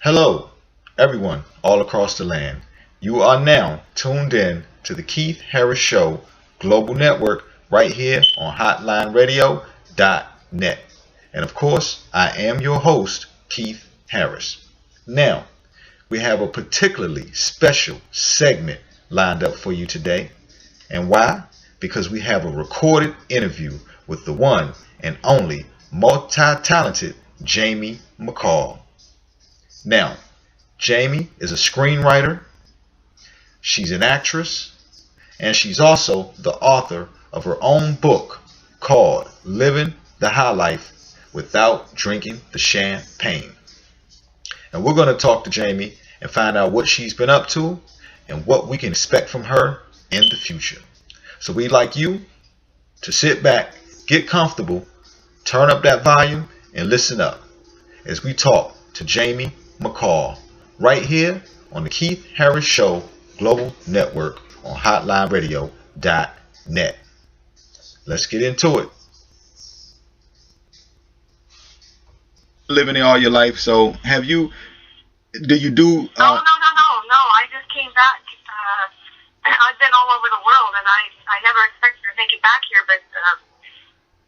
Hello, everyone all across the land. You are now tuned in to the Keith Harris Show Global Network right here on HotlineRadio.net. And of course, I am your host, Keith Harris. Now, we have a particularly special segment lined up for you today. And why? Because we have a recorded interview with the one and only multi-talented Jamie McCall. Now, Jamie is a screenwriter, she's an actress, and she's also the author of her own book called Living the High Life Without Drinking the Champaign. And we're going to talk to Jamie and find out what she's been up to and what we can expect from her in the future. So we'd like you to sit back, get comfortable, turn up that volume, and listen up as we talk to Jamie McCall right here on the Keith Harris Show Global Network on HotlineRadio.net. Let's get into it. Living in all your life, so do you do? No. I just came back. I've been all over the world, and I never expected to make it back here, but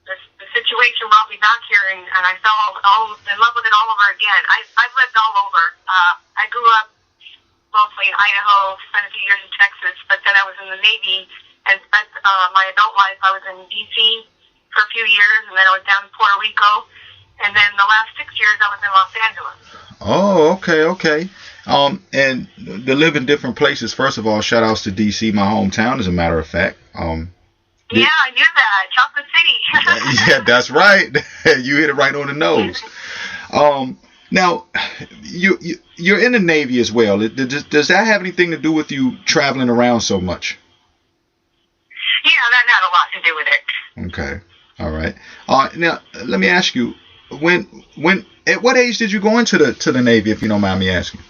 the situation brought me back here, and I fell all in love with it all over again. I've lived all over. I grew up mostly in Idaho, spent a few years in Texas, but then I was in the Navy and spent my adult life. I was in D.C. for a few years, and then I was down in Puerto Rico, and then the last 6 years I was in Los Angeles. Oh, okay. And to live in different places. First of all, shout outs to D.C., my hometown, as a matter of fact. Yeah, I knew that. Chocolate City. Yeah, that's right. You hit it right on the nose. Now, you're in the Navy as well. Does that have anything to do with you traveling around so much? Yeah, that had a lot to do with it. Okay. All right. Now, let me ask you, at what age did you go into the Navy, if you don't mind me asking?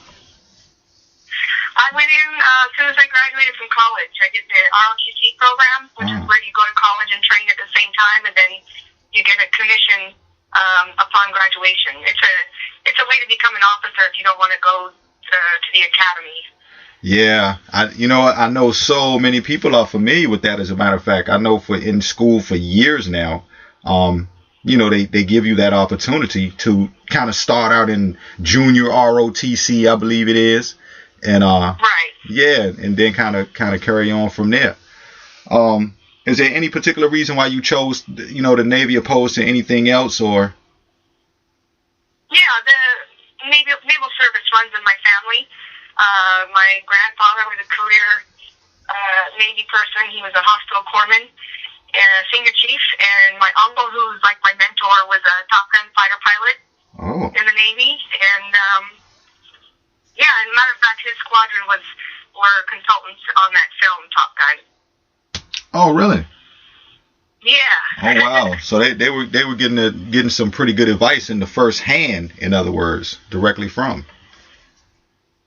I went in as soon as I graduated from college. I did the ROTC program, which is where you go to college and train at the same time, and then you get a commission upon graduation. It's a way to become an officer if you don't want to go to the academy. Yeah, I know so many people are familiar with that. As a matter of fact, I know in school for years now, they give you that opportunity to kind of start out in junior ROTC, I believe it is. And right. Yeah, and then kind of carry on from there. Is there any particular reason why you chose, the Navy opposed to anything else, or? Yeah, the naval service runs in my family. My grandfather was a career Navy person. He was a hospital corpsman and a senior chief. And my uncle, who's like my mentor, was a Top Gun fighter pilot in the Navy. And yeah, as a matter of fact, his squadron were consultants on that film, Top Gun. Oh, really? Yeah. Oh, wow. So they were getting some pretty good advice in the first hand, in other words, directly from.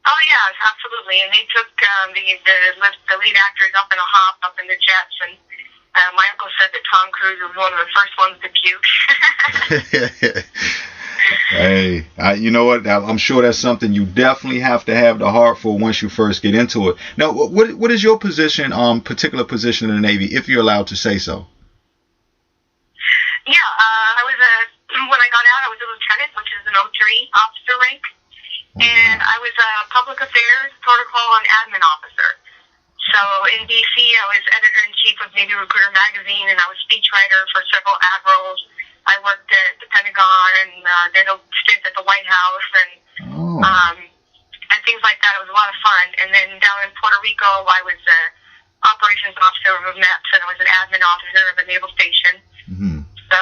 Oh yeah, absolutely. And they took the lead actors up in a hop, up in the jets, and my uncle said that Tom Cruise was one of the first ones to puke. Hey, you know what? I'm sure that's something you definitely have to have the heart for once you first get into it. Now, what is your position, particular position in the Navy, if you're allowed to say so? Yeah, when I got out, I was a lieutenant, which is an O3 officer rank, and I was a public affairs, protocol, and admin officer. So in D.C., I was editor-in-chief of Navy Recruiter magazine, and I was speechwriter for several admirals. I worked at the Pentagon and did a stint at the White House and things like that. It was a lot of fun. And then down in Puerto Rico, I was an operations officer of MEPS, and I was an admin officer of a naval station. Mm-hmm. So,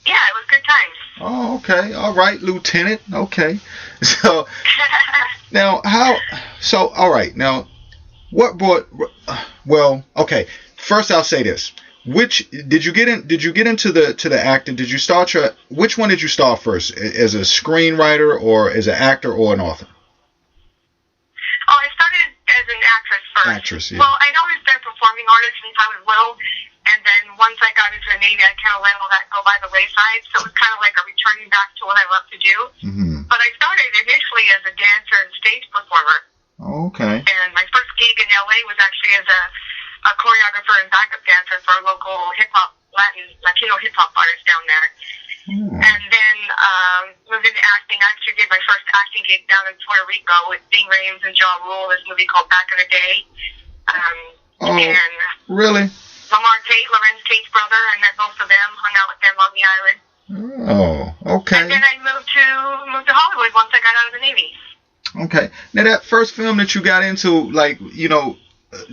yeah, it was good times. Oh, okay. All right, Lieutenant. Okay. So, all right. Now, what brought, okay. First, I'll say this. Did you get into the acting? Which one did you start first, as a screenwriter or as an actor or an author? Oh, I started as an actress first. Actress, yeah. Well, I'd always been a performing artist since I was little, and then once I got into the Navy, I kind of let all that go by the wayside. So it was kind of like a returning back to what I love to do. Mm-hmm. But I started initially as a dancer and stage performer. Okay. And my first gig in LA was actually as a choreographer and backup dancer for a local Latino hip hop artist down there. And then moved into acting. I actually did my first acting gig down in Puerto Rico with Bing Rames and Ja Rule, this movie called Back in the Day. And really? Lamar Tate, Lorenz Tate's brother, I met both of them, hung out with them on the island. Oh, okay. And then I moved to Hollywood once I got out of the Navy. Okay. Now that first film that you got into, like, you know,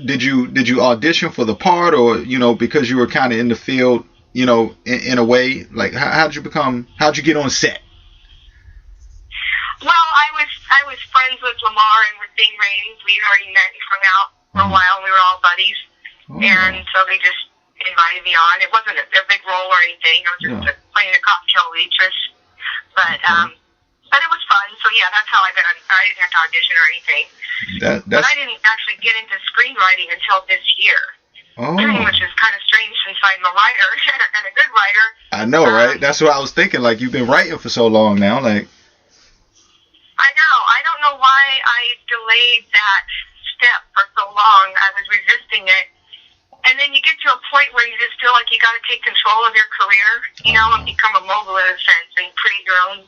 did you audition for the part, or, you know, because you were kind of in the field, you know, in a way, like how'd you get on set? Well, I was friends with Lamar and with Bing Rames. We had already met and hung out for a while. We were all buddies. And so they just invited me on. It wasn't a big role or anything. I was just playing a cocktail waitress. But it was fun. So yeah, that's how I got on. I didn't have to audition or anything. But I didn't actually get into screenwriting until this year. Which is kind of strange since I'm a writer and a good writer. I know, right? That's what I was thinking. Like, you've been writing for so long now. Like, I know. I don't know why I delayed that step for so long. I was resisting it. And then you get to a point where you just feel like you got to take control of your career, you know, and become a mogul in a sense and create your own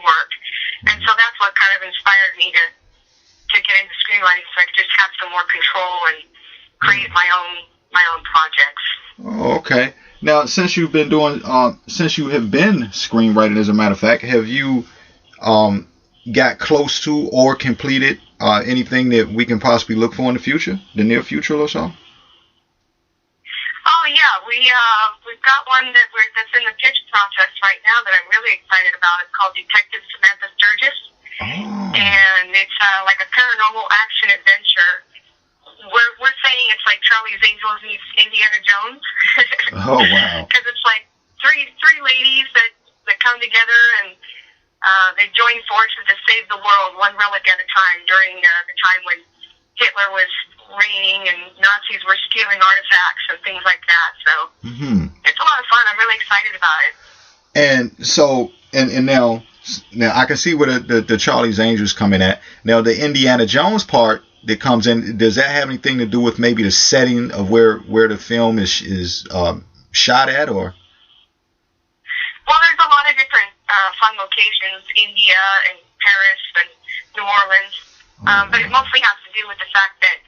work. And so that's what kind of inspired me to get into screenwriting, so I could just have some more control and create my own projects. Oh, okay. Now, since you have been screenwriting, as a matter of fact, have you got close to or completed anything that we can possibly look for in the near future or so? Oh yeah, we've got one that's in the pitch process right now that I'm really excited about. It's called Detective Samantha Sturgis, and it's like a paranormal action adventure. We're saying it's like Charlie's Angels meets Indiana Jones. Oh wow! Because it's like three ladies that come together and they join forces to save the world, one relic at a time, during the time when Hitler was reigning and Nazis were stealing artifacts and things like that. So it's a lot of fun. I'm really excited about it. And so, and now I can see where the Charlie's Angels come in at. Now, the Indiana Jones part that comes in, does that have anything to do with maybe the setting of where the film is shot at, or? Well, there's a lot of different fun locations, India and Paris and New Orleans, but it mostly has to do with the fact that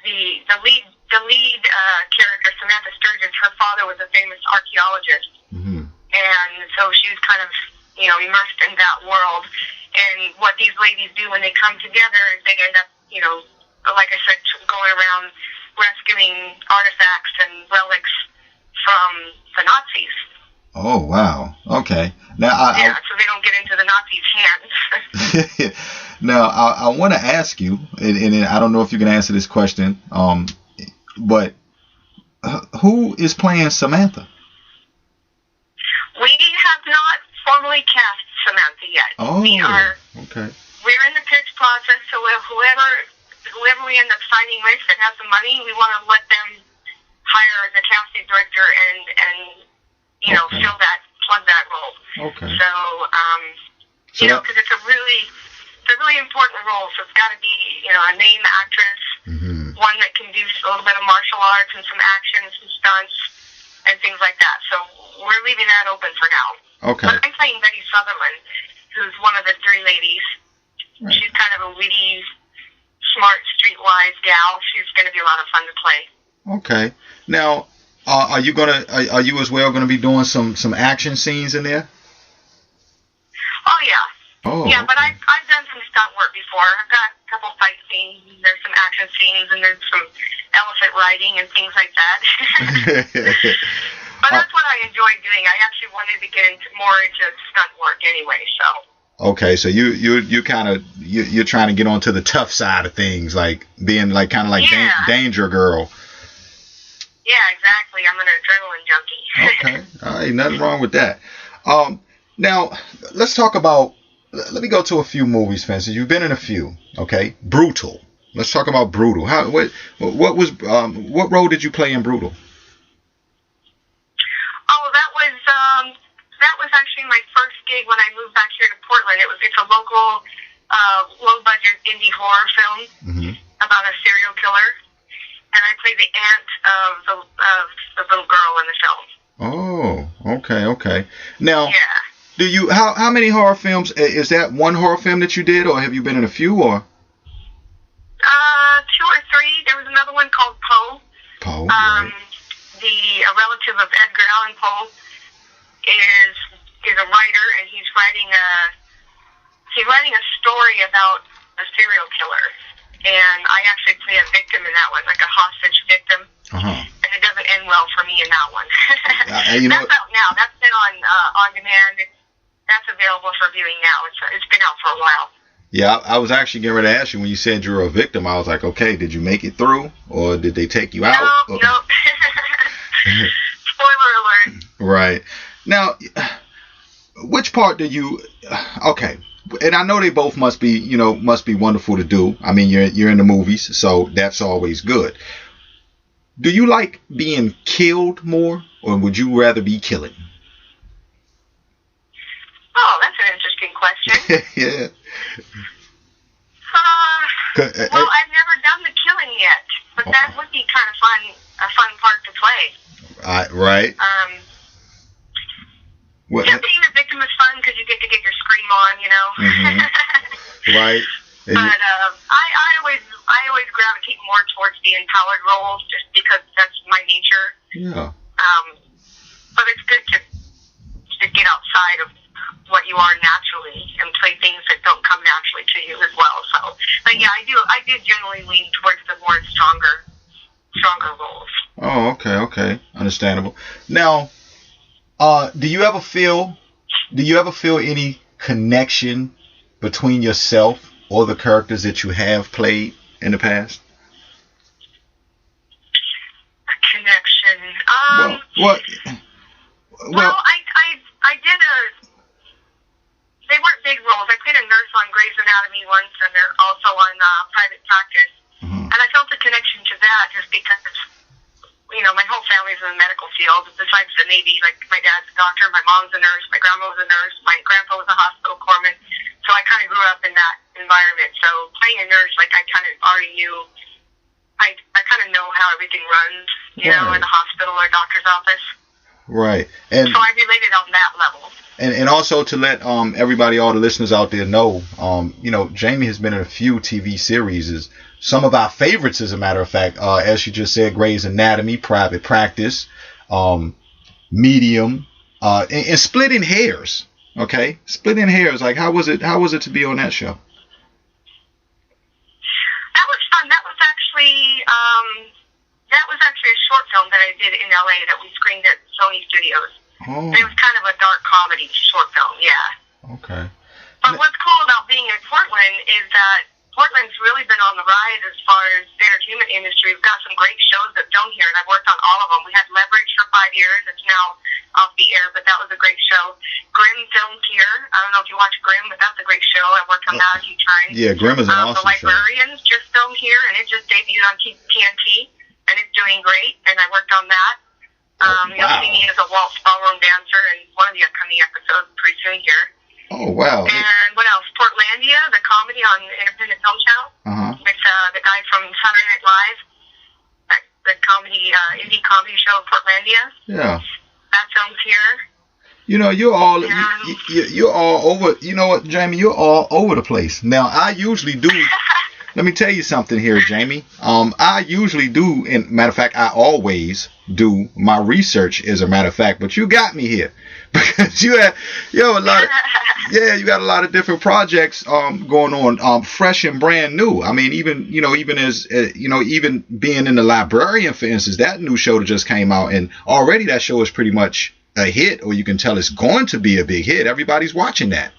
the lead character, Samantha Sturgis, her father was a famous archaeologist, and so she was kind of, you know, immersed in that world. And what these ladies do when they come together is they end up, you know, like I said, going around rescuing artifacts and relics from the Nazis. Oh wow! Okay. Now so they don't get into the Nazis' hands. Now, I want to ask you, and I don't know if you can answer this question, but who is playing Samantha? We have not formally cast Samantha yet. Oh, okay. We're in the pitch process, so whoever we end up signing with that has the money, we want to let them hire the casting director and plug that role. Okay. So, because it's a really important role, so it's got to be, a name actress, one that can do a little bit of martial arts and some action, some stunts, and things like that. So we're leaving that open for now. Okay. But I'm playing Betty Sutherland, who's one of the three ladies. Right. She's kind of a witty, smart, streetwise gal. She's going to be a lot of fun to play. Okay. Now, are you as well going to be doing some action scenes in there? Oh yeah. Oh. Yeah, but I've done some stunt work before. I've got a couple fight scenes. There's some action scenes, and there's some elephant riding and things like that. But that's what I enjoy doing. I actually wanted to get more into stunt work anyway. So. Okay, so you're trying to get onto the tough side of things, like being kind of Danger Girl. Yeah, exactly. I'm an adrenaline junkie. Okay, all right, nothing wrong with that. Now let's talk about. Let me go to a few movies, Spencer. You've been in a few, okay? Brutal. Let's talk about Brutal. What role did you play in Brutal? Oh, that was actually my first gig when I moved back here to Portland. It's a local horror film about a serial killer, and I play the aunt of the little girl in the film. Oh, okay. Now, yeah. Do you how many horror films? Is that one horror film that you did, or have you been in a few, or? 2 or 3. There was another one called Poe. Poe. Right. A relative of Edgar Allan Poe is a writer, and he's writing a story about a serial killer. And I actually play a victim in that one, like a hostage victim. And it doesn't end well for me in that one. That's out now. That's been on demand. That's available for viewing now. It's been out for a while. Yeah, I was actually getting ready to ask you when you said you were a victim. I was like, okay, did you make it through, or did they take you out? No. Spoiler alert. Right. Now, which part do you? Okay, and I know they both must be wonderful to do. I mean, you're in the movies, so that's always good. Do you like being killed more, or would you rather be killing? Oh, that's an interesting question. Yeah. Well, I've never done the killing yet, but that would be kind of fun, a fun part to play. Right. Being a victim is fun because you get to get your scream on, you know. Right. But I always gravitate more towards the empowered roles just because that's my nature. Yeah. But it's good to get outside of what you are naturally and play things that don't come naturally to you as well. So, but yeah, I do generally lean towards the more stronger roles. Oh, okay, understandable. Now, do you ever feel any connection between yourself or the characters that you have played in the past? A connection. Well, I did they weren't big roles. I played a nurse on Grey's Anatomy once, and they're also on Private Practice. And I felt a connection to that just because, my whole family's in the medical field, besides the Navy. Like, my dad's a doctor, my mom's a nurse, my grandma was a nurse, my grandpa was a hospital corpsman. So I kind of grew up in that environment. So playing a nurse, like, I kind of already knew, I kind of know how everything runs, in the hospital or doctor's office. Right. And so I related on that level. And also to let everybody, all the listeners out there know, Jamie has been in a few TV series. Some of our favorites, as a matter of fact, as you just said, Grey's Anatomy, Private Practice, Medium, and Splitting Hairs. Okay, Splitting Hairs. Like, how was it to be on that show? That was fun. That was actually a short film that I did in LA that we screened at Sony Studios. Oh. And it was kind of a dark comedy short film, yeah. Okay. But what's cool about being in Portland is that Portland's really been on the rise as far as the entertainment industry. We've got some great shows that film here, and I've worked on all of them. We had Leverage for 5 years. It's now off the air, but that was a great show. Grimm filmed here. I don't know if you watch Grimm, but that's a great show. I worked on that a few times. Yeah, Grimm is an awesome The Librarians show. Just filmed here, and it just debuted on TNT, and it's doing great, and I worked on that. You'll see me as a waltz ballroom dancer in one of the upcoming episodes pretty soon here. Oh, wow. And what else? Portlandia, the comedy on the Independent Film Channel. With the guy from Saturday Night Live. The comedy, indie comedy show, Portlandia. Yeah. That film's here. You're all you're all over. You know what, Jamie? You're all over the place. Now, I usually do. Let me tell you something here, Jamie. I usually do, and matter of fact, I always do my research, as a matter of fact. But you got me here because you have a lot of you got a lot of different projects going on, fresh and brand new. I mean, even even being in The Librarian, for instance, that new show that just came out, and already that show is pretty much a hit, or you can tell it's going to be a big hit. Everybody's watching that.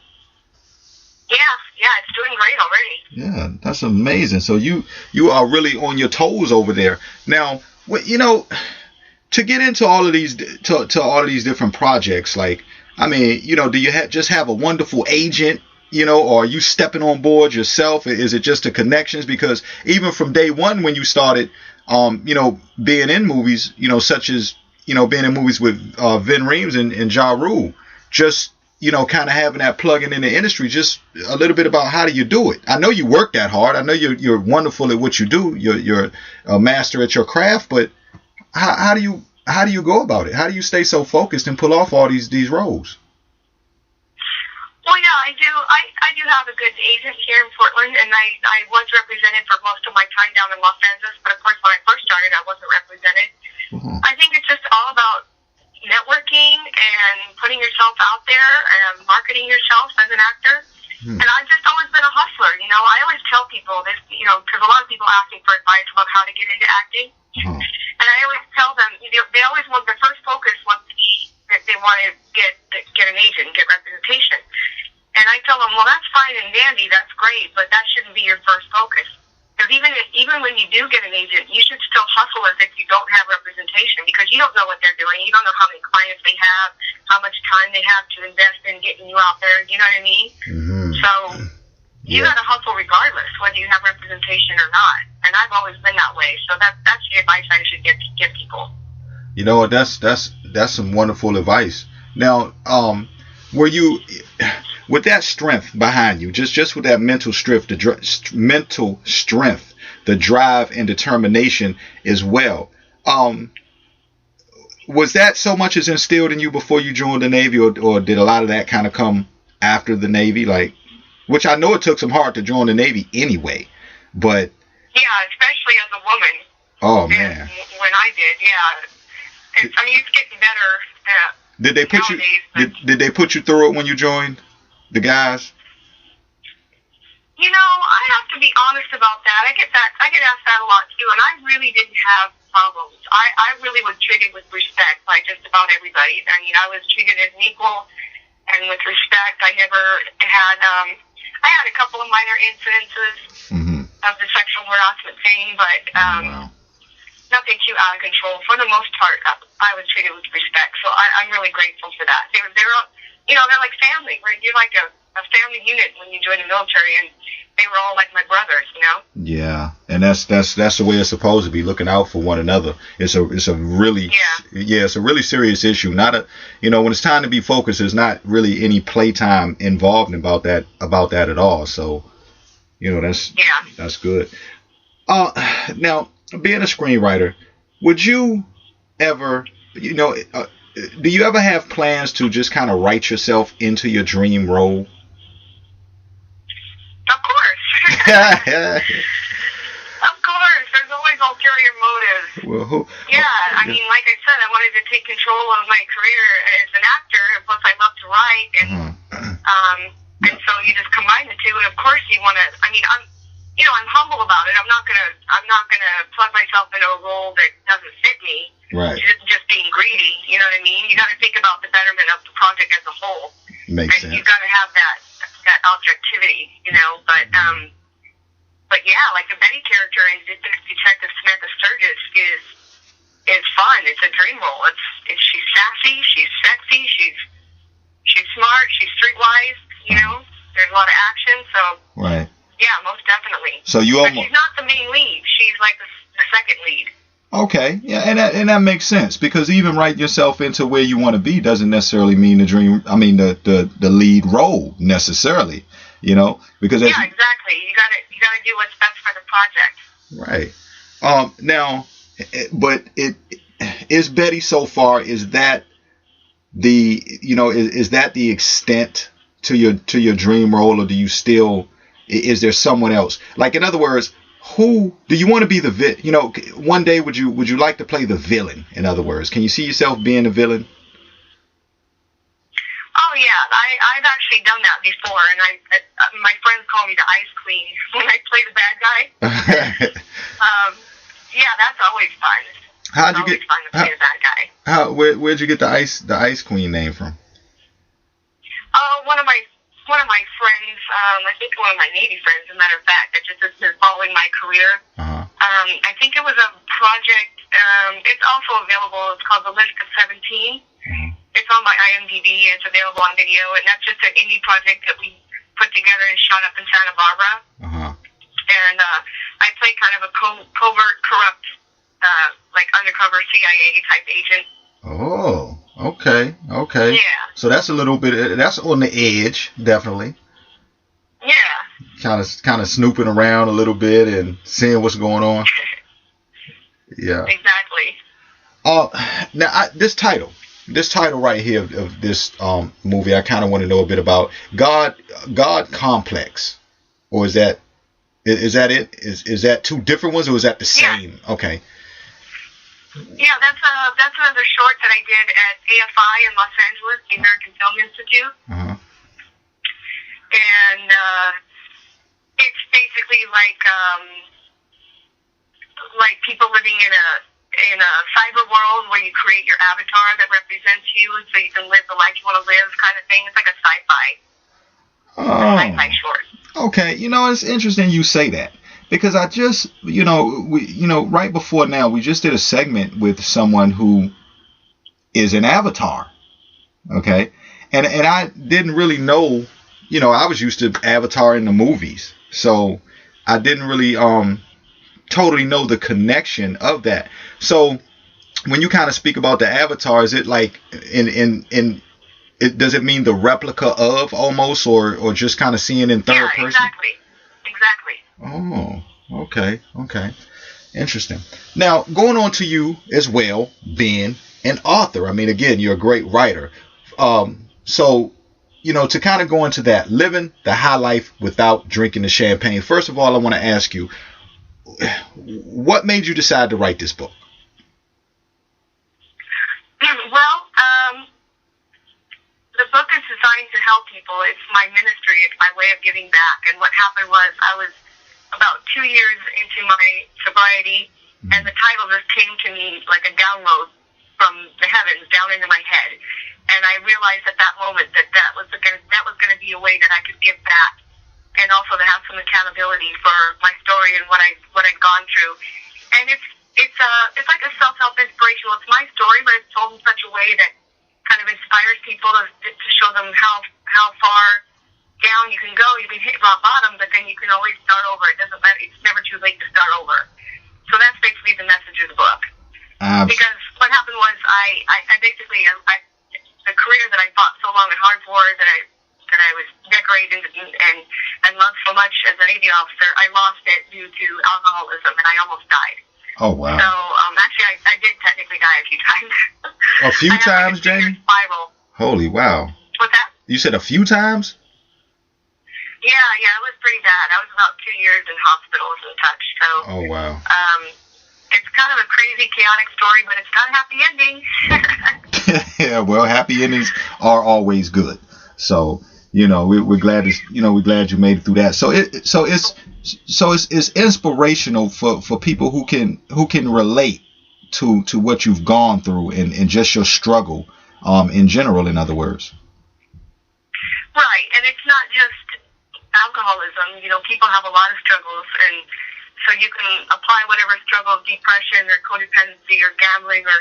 Yeah, it's doing great already. Yeah, that's amazing. So you are really on your toes over there. Now, to get into all of these to all of these different projects, like, I mean, do you just have a wonderful agent, or are you stepping on board yourself? Is it just the connections? Because even from day one when you started, being in movies, such as being in movies with Vin Reams and Ja Rule, just kind of having that plug in the industry, just a little bit about how do you do it? I know you work that hard. I know you're wonderful at what you do. You're a master at your craft, but how do you go about it? How do you stay so focused and pull off all these roles? Well, yeah, I do. I do have a good agent here in Portland, and I was represented for most of my time down in Los Angeles. But of course, when I first started, I wasn't represented. Mm-hmm. I think it's just all about networking and putting yourself out there and marketing yourself as an actor. Mm-hmm. And I've just always been a hustler. I always tell people this, because a lot of people ask me for advice about how to get into acting. Mm-hmm. And I always tell them, they always want, their first focus wants to be that they want to get an agent and get representation. And I tell them, well, that's fine and dandy, that's great, but that shouldn't be your first focus. Because even when you do get an agent, you should still hustle as if you don't have representation, because you don't know what they're doing. You don't know how many clients they have, how much time they have to invest in getting you out there. You know what I mean? Mm-hmm. So you got to hustle regardless, whether you have representation or not. And I've always been that way. So that's the advice I should give people. You know what? That's some wonderful advice. Now, were you, with that strength behind you, just with that mental strength, the drive and determination as well, was that so much as instilled in you before you joined the Navy, or did a lot of that kind of come after the Navy? Like, which I know it took some heart to join the Navy anyway, but yeah, especially as a woman. Oh man, when I did, yeah, it's getting better. Did they put nowadays, did they put you through it when you joined the guys? I have to be honest about that. I get asked that a lot too, and I really didn't have problems. I really was treated with respect by just about everybody. I mean, I was treated as an equal and with respect. I never had I had a couple of minor incidences of the sexual harassment thing, but nothing too out of control. For the most part, I was treated with respect, so I'm really grateful for that. They're like family. You're like a family unit when you join the military, and they were all like my brothers, Yeah, and that's the way it's supposed to be, looking out for one another. It's a really it's a really serious issue. Not a when it's time to be focused, there's not really any playtime involved about that at all. So that's good. Now, being a screenwriter, would you ever do you ever have plans to just kind of write yourself into your dream role? Of course. Of course. There's always ulterior motives. Well, I mean, like I said, I wanted to take control of my career as an actor, and plus I love to write, and so you just combine the two, and of course you want to, I mean, I'm humble about it. I'm not gonna plug myself into a role that doesn't fit me. Right. Just being greedy. You know what I mean? You got to think about the betterment of the project as a whole. Makes sense. You got to have that objectivity. But yeah, like the Betty character in Detective Samantha Sturgis is fun. It's a dream role. She's sassy. She's sexy. She's smart. She's streetwise. There's a lot of action. So. Right. Yeah, most definitely. So but she's not the main lead. She's like the second lead. Okay, yeah, and that makes sense, because even writing yourself into where you want to be doesn't necessarily mean the lead role necessarily, because exactly. You gotta do what's best for the project. Right. Now, but is Betty so far? Is that is that the extent to your dream role, or do you still? Is there someone else? Like, in other words, who do you want to be one day would you like to play the villain? In other words, can you see yourself being a villain? Oh yeah, I've actually done that before, and my friends call me the Ice Queen when I play the bad guy. Yeah, that's always fun. How'd you get? Fun to play the bad guy. Where'd you get the Ice Queen name from? One of my friends, I think one of my Navy friends, as a matter of fact, that just has been following my career. I think it was a project, it's also available, it's called The List of 17. It's on my IMDb, it's available on video, and that's just an indie project that we put together and shot up in Santa Barbara. And I play kind of a covert, corrupt, like undercover CIA type agent. Oh. Okay. Okay. Yeah. So that's a little bit. That's on the edge, definitely. Yeah. Kind of snooping around a little bit and seeing what's going on. Yeah. Exactly. Now this title right here of this movie, I kind of want to know a bit about God Complex, or is that it? Is that two different ones, or is that the same? Yeah. Okay. Yeah, that's another short that I did at AFI in Los Angeles, the American Film Institute. Uh-huh. And it's basically like people living in a cyber world where you create your avatar that represents you, so you can live the life you want to live, kind of thing. It's like a sci-fi short. Okay, it's interesting you say that, because I just, right before now, we just did a segment with someone who is an avatar. Okay, and I didn't really know, I was used to Avatar in the movies, so I didn't really totally know the connection of that. So when you kind of speak about the avatar, is it like does it mean the replica of almost, or just kind of seeing in third person? Exactly. Oh, okay. Interesting. Now, going on to you as well, being an author. I mean, again, you're a great writer. So, to kind of go into that, living the high life without drinking the champagne. First of all, I want to ask you, what made you decide to write this book? Well, the book is designed to help people. It's my ministry. It's my way of giving back. And what happened was I was about 2 years into my sobriety, and the title just came to me like a download from the heavens down into my head. And I realized at that moment that was going to be a way that I could give back, and also to have some accountability for my story and what I'd gone through. And it's like a self-help inspirational. It's my story, but it's told in such a way that kind of inspires people to show them how far down you can go. You can hit rock bottom, but then you can always start over. It doesn't matter. It's never too late to start over. So that's basically the message of the book. Because what happened was I basically the career that I fought so long and hard for, that I was decorated and loved so much as a Navy officer, I lost it due to alcoholism, and I almost died. Oh, wow. So, actually, I did technically die a few times. A few times, like Jamie? Spiral. Holy wow. What's that? You said a few times? Yeah, it was pretty bad. I was about 2 years in hospitals and such. So. Oh, wow. It's kind of a crazy, chaotic story, but it's got a happy ending. Yeah, well, happy endings are always good. So, we're glad we're glad you made it through that. So it's inspirational for people who can relate to what you've gone through and just your struggle in general, in other words. Right, and it's not just alcoholism. People have a lot of struggles, and so you can apply whatever struggle, depression or codependency or gambling or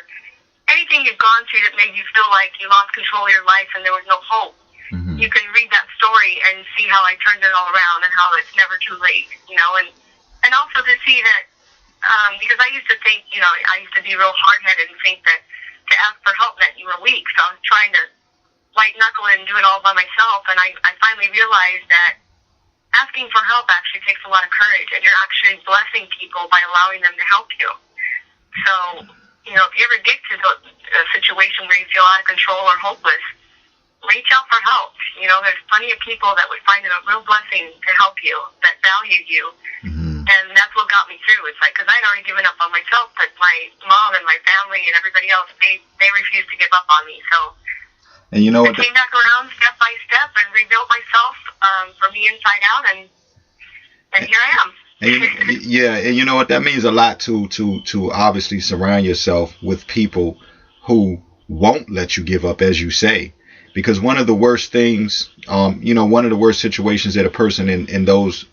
anything you've gone through that made you feel like you lost control of your life and there was no hope. Mm-hmm. You can read that story and see how I turned it all around and how it's never too late, and also to see that, because I used to think, I used to be real hard-headed and think that to ask for help meant you were weak, so I was trying to white-knuckle it and do it all by myself, and I finally realized that asking for help actually takes a lot of courage, and you're actually blessing people by allowing them to help you. So, if you ever get to a situation where you feel out of control or hopeless, reach out for help. There's plenty of people that would find it a real blessing to help you, that value you. Mm-hmm. And that's what got me through. It's like, because I'd already given up on myself, but my mom and my family and everybody else, they refused to give up on me. So and I came back around step by step and rebuilt myself from the inside out, and here I am. And you know what, that means a lot to obviously surround yourself with people who won't let you give up, as you say, because one of the worst things, one of the worst situations that a person in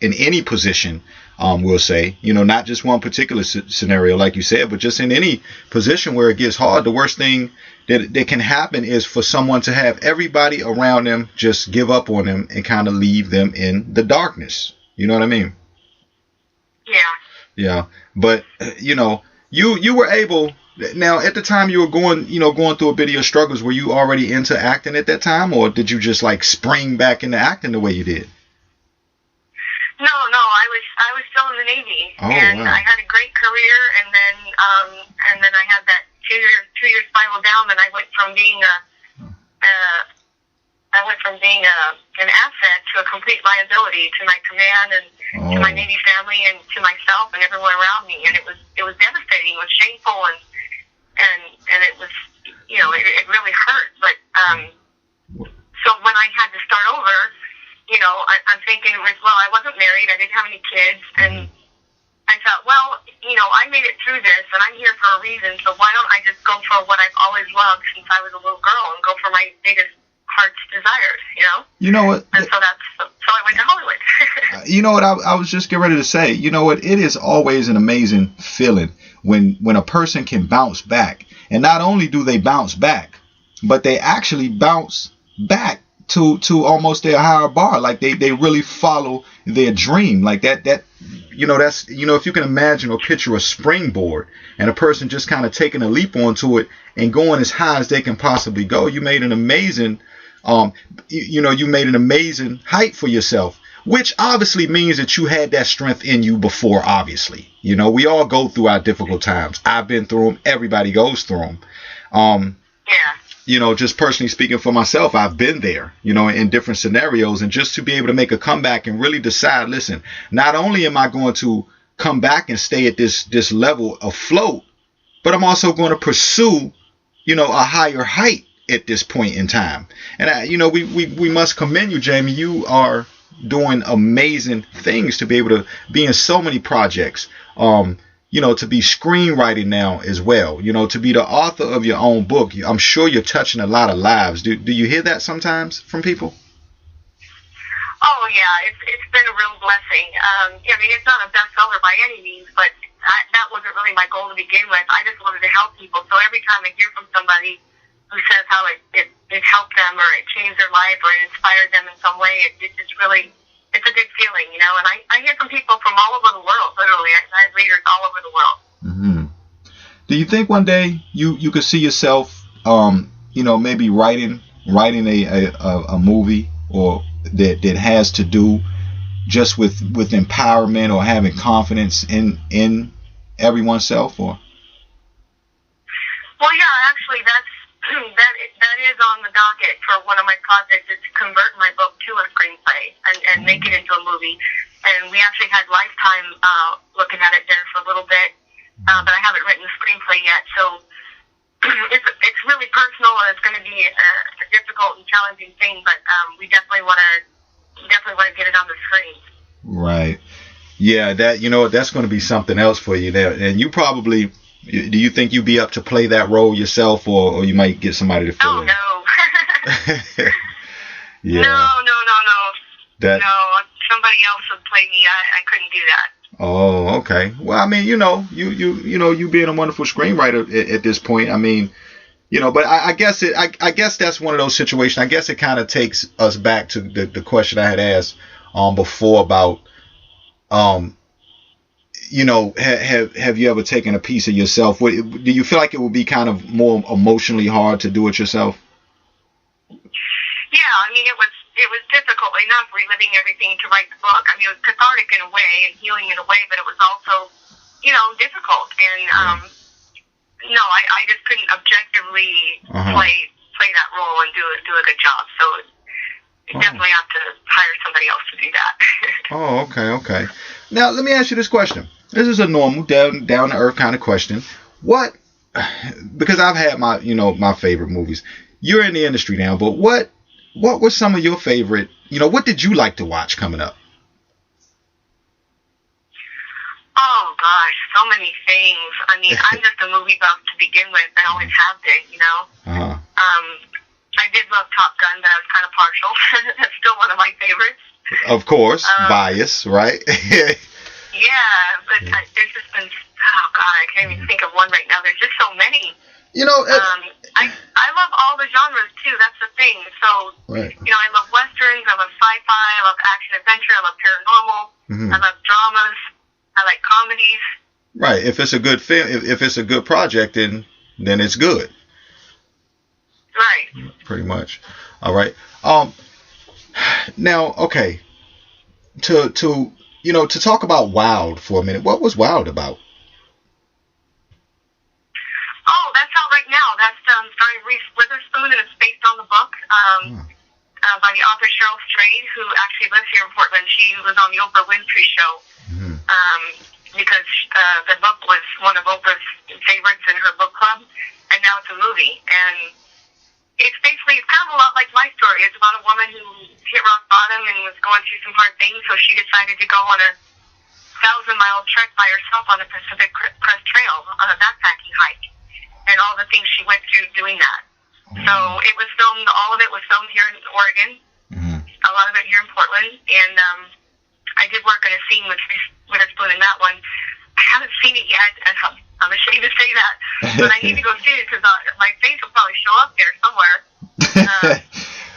any position will say, not just one particular scenario like you said, but just in any position where it gets hard, the worst thing that can happen is for someone to have everybody around them just give up on them and kind of leave them in the darkness. You know what I mean? Yeah. Yeah. But, you were able, Now, at the time you were going through a bit of your struggles, were you already into acting at that time, or did you just like spring back into acting the way you did? No, I was still in the Navy, and wow. I had a great career, and then I had that two year spiral down, and I went from being an asset to a complete liability to my command and to my Navy family and to myself and everyone around me, and it was devastating. It was shameful, and it was, it really hurt. But so when I had to start over, I'm thinking, well, I wasn't married, I didn't have any kids, and I thought, well, I made it through this, and I'm here for a reason, so why don't I just go for what I've always loved since I was a little girl and go for my biggest heart's desires, You know what? And so I went to Hollywood. You know what? I was just getting ready to say, you know what? It is always an amazing feeling when a person can bounce back. And not only do they bounce back, but they actually bounce back to almost their higher bar. Like they really follow their dream. Like that's, if you can imagine or picture a springboard and a person just kind of taking a leap onto it and going as high as they can possibly go. You made an amazing, you made an amazing height for yourself, which obviously means that you had that strength in you before, obviously. We all go through our difficult times. I've been through them. Everybody goes through them. Just personally speaking for myself, I've been there, in different scenarios, and just to be able to make a comeback and really decide, listen, not only am I going to come back and stay at this level afloat, but I'm also going to pursue, a higher height at this point in time. And we must commend you, Jamie. You are doing amazing things to be able to be in so many projects. To be screenwriting now as well, to be the author of your own book. I'm sure you're touching a lot of lives. Do you hear that sometimes from people? Oh, yeah, it's been a real blessing. It's not a bestseller by any means, but that wasn't really my goal to begin with. I just wanted to help people. So every time I hear from somebody who says how it helped them or it changed their life or it inspired them in some way, it just really... It's a good feeling, and I hear from people from all over the world, literally. I have readers all over the world. Mm-hmm. Do you think one day you could see yourself, maybe writing a movie or that has to do just with empowerment or having confidence in everyone's self? Or? Well, yeah, actually, that is on the docket for one of my projects, is to convert my book to a screenplay and make it into a movie. And we actually had Lifetime looking at it there for a little bit, but I haven't written the screenplay yet. So it's really personal, and it's going to be a difficult and challenging thing. But we definitely want to get it on the screen. Right. Yeah. That's going to be something else for you there, and you probably. Do you think you'd be up to play that role yourself, or you might get somebody to fill in? No. Yeah. No. Somebody else would play me. I couldn't do that. Oh, okay. Well, you being a wonderful screenwriter at this point. But I guess that's one of those situations. I guess it kind of takes us back to the question I had asked before about have you ever taken a piece of yourself? Do you feel like it would be kind of more emotionally hard to do it yourself? Yeah, it was difficult enough reliving everything to write the book. It was cathartic in a way and healing in a way, but it was also, difficult. And no, I just couldn't objectively play that role and do a good job. So you definitely have to hire somebody else to do that. Oh, okay. Now let me ask you this question. This is a normal down to earth kind of question. Because I've had my favorite movies. You're in the industry now, but what were some of your favorite, what did you like to watch coming up? Oh gosh, so many things. I'm just a movie buff to begin with. I always have been, I did love Top Gun, but I was kind of partial. That's still one of my favorites. Of course, bias, right? Yeah, but there's just been, I can't even think of one right now. There's just so many. I love all the genres too. That's the thing. So, right. I love westerns. I love sci-fi. I love action adventure. I love paranormal. I love dramas. I like comedies. Right. If it's a good film, if it's a good project, then it's good. Right. Pretty much. All right. Now, okay. To talk about Wild for a minute. What was Wild about? Oh, that's out right now. That's starring Reese Witherspoon, and it's based on the book by the author Cheryl Strayed, who actually lives here in Portland. She was on the Oprah Winfrey Show because the book was one of Oprah's favorites in her book club, and now it's a movie. And it's kind of a lot like my story. It's about a woman who hit rock bottom and was going through some hard things, so she decided to go on a 1,000-mile trek by herself on the Pacific Crest Trail on a backpacking hike, and all the things she went through doing that. So it was filmed, all of it was filmed here in Oregon, a lot of it here in Portland, and I did work in a scene with Reese Witherspoon in that one. I haven't seen it yet, and I'm ashamed to say that, but I need to go see it because my face will probably show up there somewhere.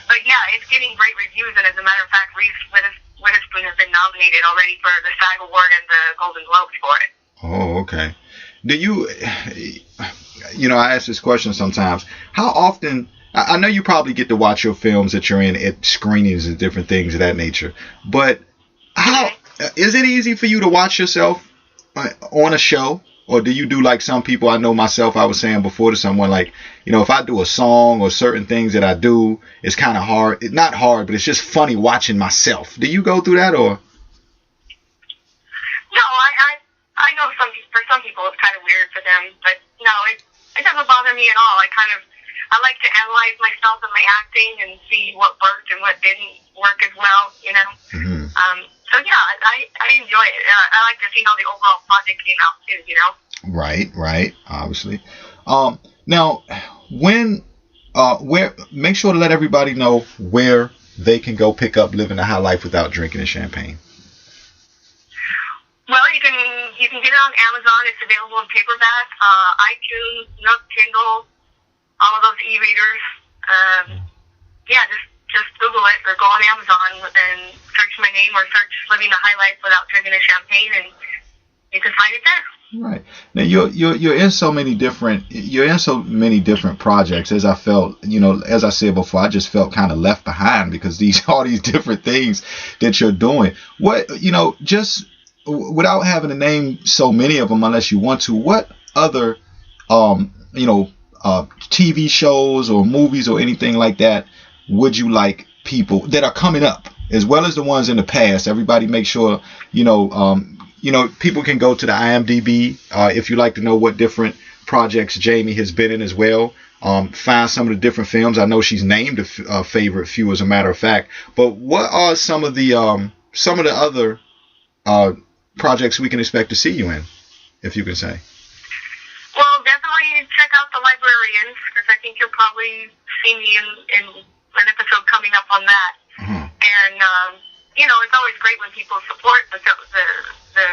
But yeah, it's getting great reviews, and as a matter of fact, Reese Witherspoon has been nominated already for the SAG Award and the Golden Globes for it. Oh, okay. Do you, I ask this question sometimes. How often, I know you probably get to watch your films that you're in at screenings and different things of that nature, but is it easy for you to watch yourself on a show? Or do you do like some people? I know myself, I was saying before to someone, like, if I do a song or certain things that I do, it's kind of hard. It's not hard, but it's just funny watching myself. Do you go through that, or? No, I know for some people it's kind of weird for them, but no, it doesn't bother me at all. I like to analyze myself and my acting and see what worked and what didn't work as well, So yeah, I enjoy it. I like to see how the overall project came out too, Right, obviously. Now, where make sure to let everybody know where they can go pick up Living a High Life Without Drinking in Champaign. Well, you can get it on Amazon. It's available in paperback, iTunes, Nook, Kindle, all of those e-readers. Just Google it or go on Amazon and search my name or search Living a High Life Without Drinking in Champaign, and you can find it there. Right. Now you're in so many different projects. As I felt, as I said before, I just felt kind of left behind because all these different things that you're doing. What, just without having to name so many of them unless you want to, what other TV shows or movies or anything like that would you like people that are coming up, as well as the ones in the past? Everybody make sure, people can go to the IMDb if you like to know what different projects Jamie has been in as well. Find some of the different films. I know she's named a favorite few, as a matter of fact. But what are some of the other projects we can expect to see you in, if you can say? Well, definitely check out The Librarians, because I think you'll probably see me in an episode coming up on that. And it's always great when people support the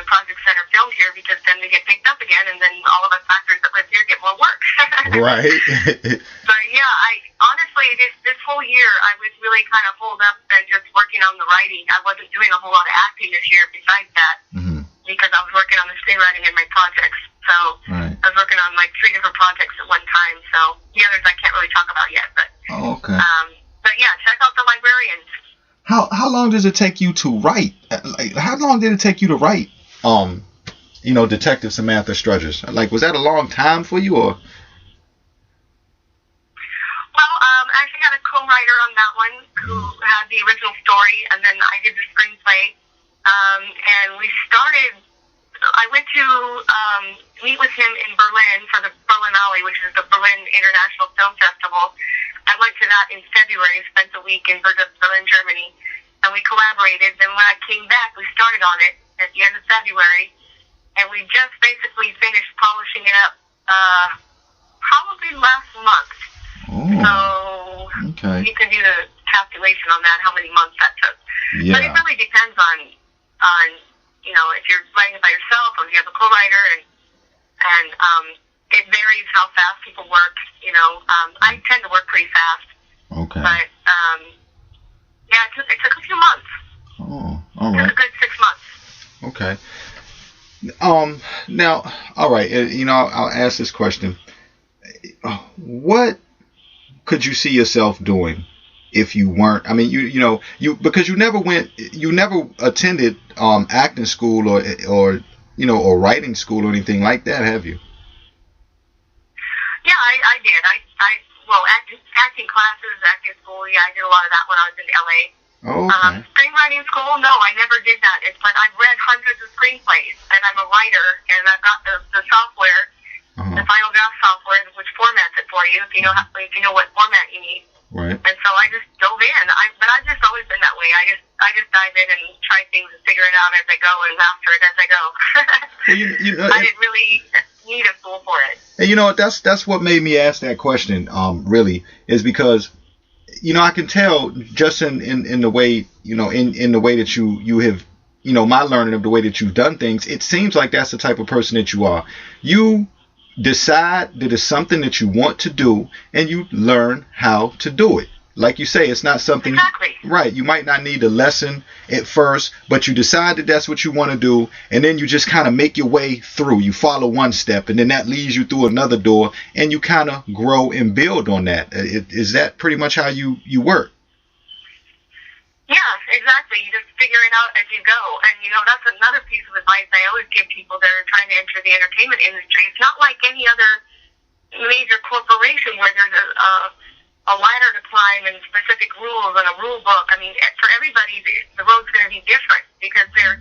projects that are filmed here, because then they get picked up again, and then all of us actors that live here get more work. Right. But yeah, honestly this whole year I was really kind of holed up and just working on the writing. I wasn't doing a whole lot of acting this year besides that, because I was working on the screenwriting in my projects. So I was working on like 3 different projects at one time. So the others I can't really talk about yet. But okay. But yeah, check out The Librarians. How long does it take you to write? How long did it take you to write? Detective Samantha Strudgers. Like, was that a long time for you, or? Well, I actually had a co-writer on that one who had the original story, and then I did the screenplay. And we started. I went to meet with him in Berlin for the Berlinale, which is the Berlin International Film Festival. I went to that in February, spent a week in Berlin, Germany, and we collaborated. Then when I came back, we started on it at the end of February, and we just basically finished polishing it up probably last month. So you can do the calculation on that, how many months that took. Yeah. But it really depends on if you're writing it by yourself or if you have a co-writer, and it varies how fast people work. I tend to work pretty fast. Okay. But it took a few months. Oh, all right. It took a good 6 months. Okay. Now, all right. I'll ask this question. What could you see yourself doing if you weren't? I mean, because you never attended acting school or writing school or anything like that, have you? Yeah, I did. Well, acting classes, acting school. Yeah, I did a lot of that when I was in LA. Oh, okay. Screenwriting school, no, I never did that. But I've read hundreds of screenplays, and I'm a writer, and I've got the software, the Final Draft software, which formats it for you if you know what format you need. Right. And so I just dove in. But I've just always been that way. I just dive in and try things and figure it out as I go and master it as I go. Well, I didn't really need a school for it. And that's what made me ask that question. Really, is because I can tell just in the way in the way that you have my learning of the way that you've done things. It seems like that's the type of person that you are. You decide that it's something that you want to do, and you learn how to do it. Like you say, it's not something exactly. Right. You might not need a lesson at first, but you decide that that's what you want to do, and then you just kind of make your way through. You follow one step, and then that leads you through another door, and you kind of grow and build on that. Is that pretty much how you work? Yeah, exactly. You just figure it out as you go. And, that's another piece of advice I always give people that are trying to enter the entertainment industry. It's not like any other major corporation where there's a ladder to climb and specific rules and a rule book. I mean, for everybody, the road's going to be different because there's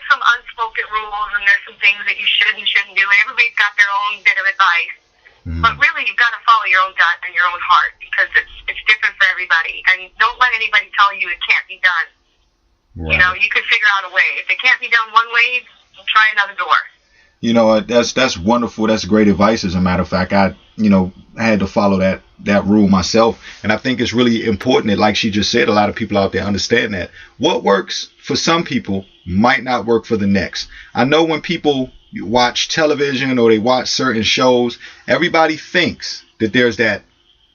some unspoken rules and there's some things that you should and shouldn't do. Everybody's got their own bit of advice. But really, you've got to follow your own gut and your own heart because it's different for everybody. And don't let anybody tell you it can't be done. Right. You could figure out a way. If it can't be done one way, try another door. That's wonderful. That's great advice. As a matter of fact, I had to follow that rule myself. And I think it's really important that, like she just said, a lot of people out there understand that what works for some people might not work for the next. I know when people watch television or they watch certain shows, everybody thinks that there's that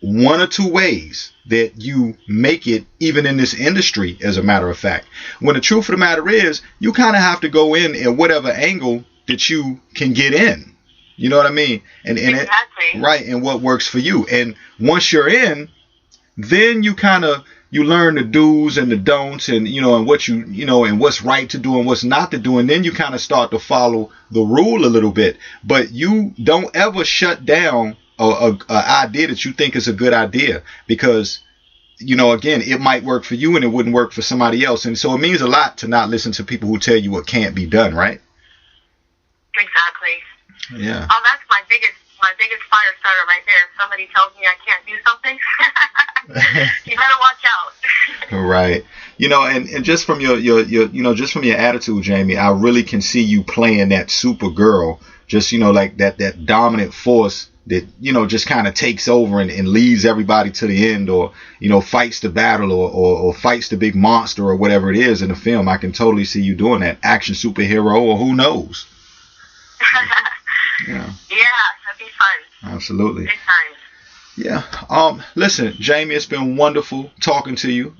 one or two ways that you make it, even in this industry, as a matter of fact. When the truth of the matter is, you kind of have to go in at whatever angle that you can get in. You know what I mean? And exactly. Right, and what works for you. And once you're in, then you learn the do's and the don'ts, and and what and what's right to do and what's not to do, and then you kind of start to follow the rule a little bit. But you don't ever shut down a idea that you think is a good idea, because again, it might work for you and it wouldn't work for somebody else. And so it means a lot to not listen to people who tell you what can't be done, right? Exactly. Yeah. Oh, that's my biggest fire starter right there. If somebody tells me I can't do something, you better watch out. Right. And just from your attitude, Jamie, I really can see you playing that super girl, just like that dominant force that just kind of takes over and leads everybody to the end, or fights the battle, or fights the big monster, or whatever it is in the film. I can totally see you doing that, action superhero, or who knows. Yeah, that'd be fun. Absolutely. Good times. Yeah. Listen, Jamie, it's been wonderful talking to you.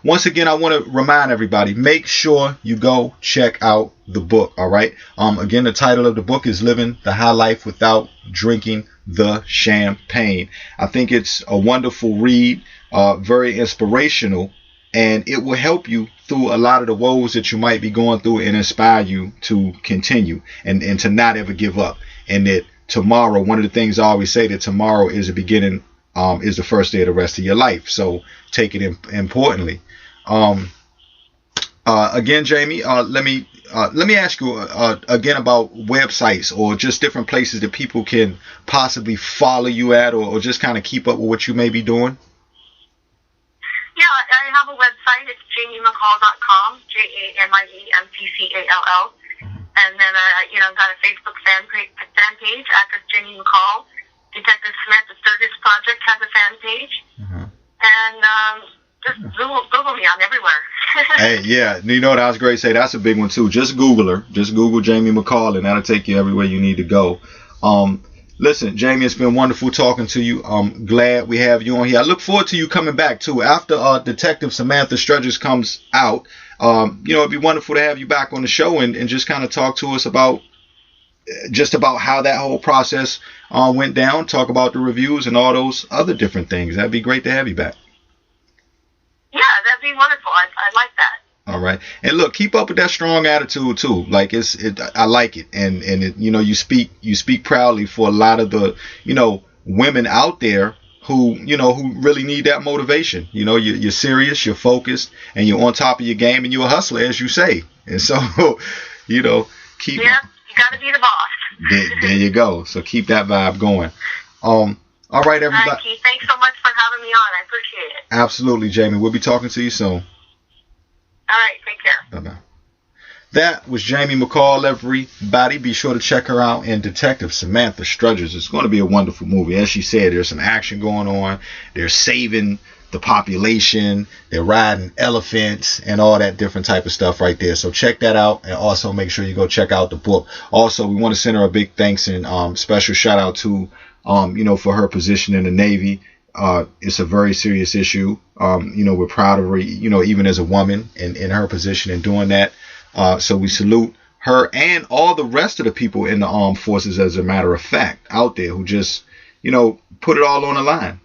Once again, I want to remind everybody, make sure you go check out the book. All right. Again, the title of the book is Living the High Life Without Drinking the Champagne. I think it's a wonderful read, very inspirational, and it will help you through a lot of the woes that you might be going through and inspire you to continue and to not ever give up. And that tomorrow, one of the things I always say, that tomorrow is the beginning, is the first day of the rest of your life. So take it importantly. Again, Jamie, let me ask you again about websites or just different places that people can possibly follow you at, or just kind of keep up with what you may be doing. Yeah, I have a website. It's JamieMcCall.com, JamieMcCall. And then, I've got a Facebook fan page, Actress Jamie McCall. Detective Samantha Sturgis Project has a fan page. And just Google me. I'm everywhere. Hey, yeah. That was great to say. That's a big one, too. Just Google her. Just Google Jamie McCall, and that'll take you everywhere you need to go. Listen, Jamie, it's been wonderful talking to you. I'm glad we have you on here. I look forward to you coming back, too. After Detective Samantha Sturgis comes out, It'd be wonderful to have you back on the show and just kind of talk to us about how that whole process went down, talk about the reviews and all those other different things. That'd be great to have you back. Yeah, that'd be wonderful. I'd like that. All right. And look, keep up with that strong attitude too. Like I like it. And you speak proudly for a lot of the, women out there who really need that motivation. You're serious, you're focused, and you're on top of your game, and you're a hustler, as you say. And so, keep. Yeah, you got to be the boss. There you go. So keep that vibe going. All right, everybody. All right, Keith, thanks so much for having me on. I appreciate it. Absolutely, Jamie. We'll be talking to you soon. All right, take care. Bye-bye. That was Jamie McCall, everybody. Be sure to check her out in Detective Samantha Strudgers. It's going to be a wonderful movie. As she said, there's some action going on. They're saving the population. They're riding elephants and all that different type of stuff right there. So check that out. And also make sure you go check out the book. Also, we want to send her a big thanks and special shout out to, for her position in the Navy. It's a very serious issue. We're proud of her, even as a woman in her position and doing that. So we salute her and all the rest of the people in the armed forces, as a matter of fact, out there who just, put it all on the line.